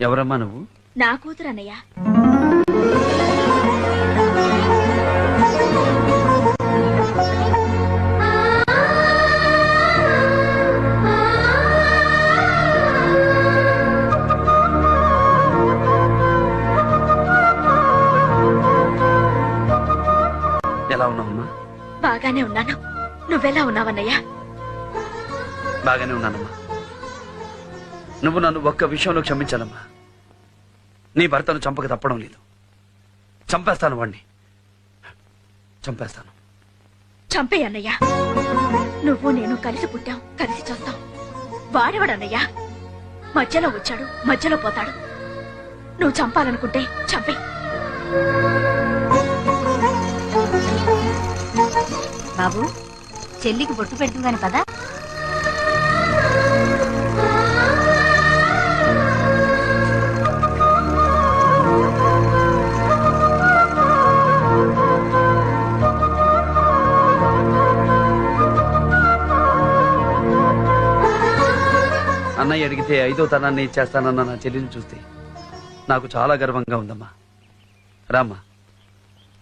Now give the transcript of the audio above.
ఎవరమ్మా నువ్వు? నా కూతురు అన్నయ్య. ఎలా ఉన్నావమ్మా? బాగానే ఉన్నాను. నువ్వెలా ఉన్నావన్నయ్యా? బాగానే ఉన్నానమ్మా. నువ్వు నన్ను ఒక్క విషయంలో క్షమించాలమ్మా. నీ భర్తను చంపక తప్పడం లేదు. చంపేస్తాను వాణ్ణి, చంపేస్తాను. చంపేయన్నయ్యా. నువ్వు నేను కలిసి పుట్టాం, కలిసి చూస్తాం. వాడేవాడన్నయ్యా. మధ్యలో వచ్చాడు, మధ్యలో పోతాడు. నువ్వు చంపాలనుకుంటే చంపే. బాబు, చెల్లికి బొట్టు పెడుతుందని పదా. అన్నయ్య అడిగితే 5వ తనాన్ని ఇచ్చేస్తానన్న నా చెల్లిని చూస్తే నాకు చాలా గర్వంగా ఉందమ్మా. రామ్మా.